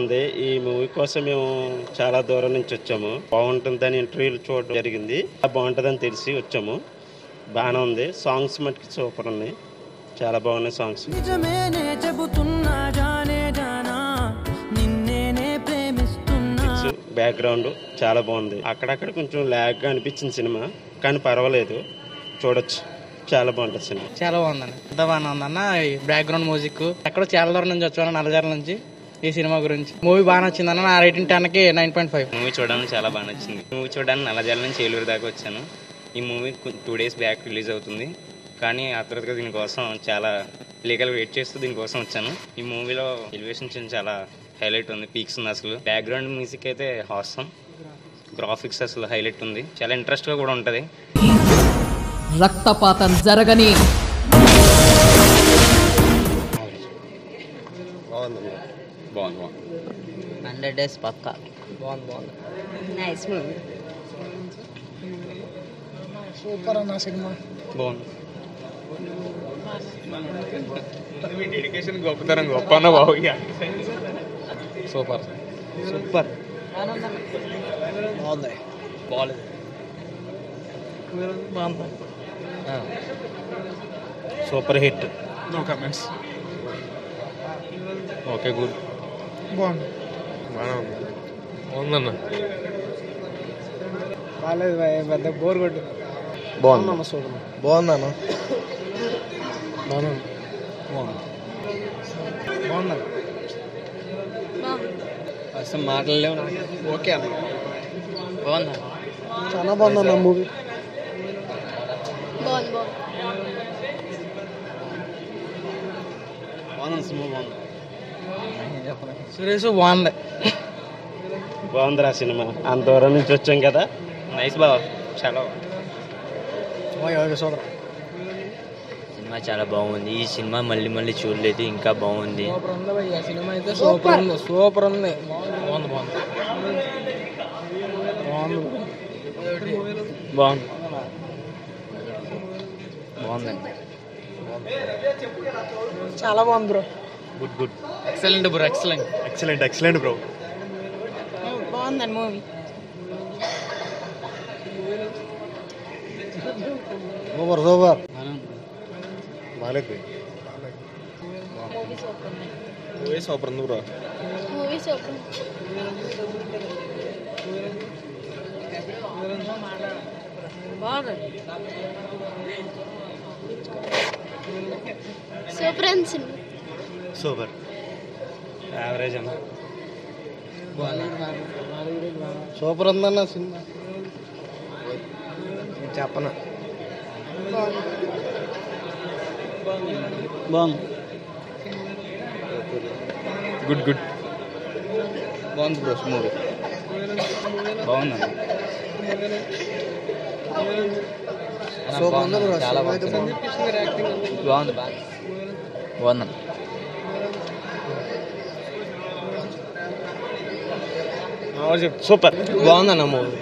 బాగుంది. ఈ మూవీ కోసం మేము చాలా దూరం నుంచి వచ్చాము. బాగుంటుందని ఇంటర్వ్యూలు చూడడం జరిగింది. బాగుంటుందని తెలిసి వచ్చాము. బాగానే ఉంది. సాంగ్స్ మటుకు సూపర్ ఉన్నాయి. చాలా బాగున్నాయి సాంగ్స్. బ్యాక్గ్రౌండ్ చాలా బాగుంది. అక్కడక్కడ కొంచెం ల్యాగ్గా అనిపించింది సినిమా, కానీ పర్వాలేదు, చూడొచ్చు. చాలా బాగుంటుంది సినిమా. చాలా బాగుందండి. ఎంత బాగానే ఉందన్న. బ్యాక్గ్రౌండ్ మ్యూజిక్ ఎక్కడో చాలా దూరం నుంచి వచ్చాను, నల్లజాల నుంచి. ఈ సినిమా గురించి మూవీ బాగా నచ్చిందన్న. నా రేటింగ్ 10కి 9.5. మూవీ చూడడానికి చాలా బాగా నచ్చింది. మూవీ చూడడానికి నల్లజాల నుంచి ఏలూరు దాకా వచ్చాను. ఈ మూవీ 2 days బ్యాక్ రిలీజ్ అవుతుంది, కానీ ఆ తర్వాత దీనికోసం చాలా లీగల్ వెయిట్ చేస్తూ దీనికోసం వచ్చాను. ఈ మూవీలో ఎలివేషన్ చాలా హైలైట్ ఉంది, పీక్స్ ఉంది. అసలు బ్యాక్గ్రౌండ్ మ్యూజిక్ అయితే హాసం, గ్రాఫిక్స్ అసలు హైలైట్ ఉంది. చాలా ఇంట్రెస్ట్గా కూడా ఉంటుంది. రక్తపాతం జరగని బాగుంది. 100 days పక్కా. బాగుంది. Nice movie. సూపర్ అన్న సినిమా. బాగుంది. డెడికేషన్ గొప్పతనం గొప్ప అన్న బాబు. సూపర్ బాగుంది. Super hit. No comments. Okay, good. బాగుందన్న. బాగాలేదు, పెద్ద బోర్ కొట్టు. బాగుందన్న. సూపర్ బాగుందన్న. బాగుంది. అసలు మాట్లాడలేవు. ఓకే అన్న. బాగుందా? చాలా బాగుందన్న మూవీ. సురేష్ బాగుంది. బాగుందిరా సినిమా. అంత దూరం నుంచి వచ్చాం కదా. నైస్ బాబా, చాలా సూపర్. సినిమా చాలా బాగుంది. ఈ సినిమా మళ్ళీ చూడలేదు, ఇంకా బాగుంది. సినిమా అయితే సూపర్ ఉంది. బాగుందండి. చాలా బాగుంది bro. Good. Excellent bro. Excellent bro. బాగుందండి మూవీ. సూపర్. బాగాలేదు. మూవీ సూపర్ ఉంది బ్రో. సూపర్. యావరేజ్ అన్న. సూపర్ ఉందన్న సినిమా. చెప్పనా. బాగుంది. గుడ్. బాగుంది బ్రో మూవీ. బాగుందండి. సూపర్ ఉంది బ్రో. చాలా బాగుంది. సూపర్. బాగుందన్న మూవీ.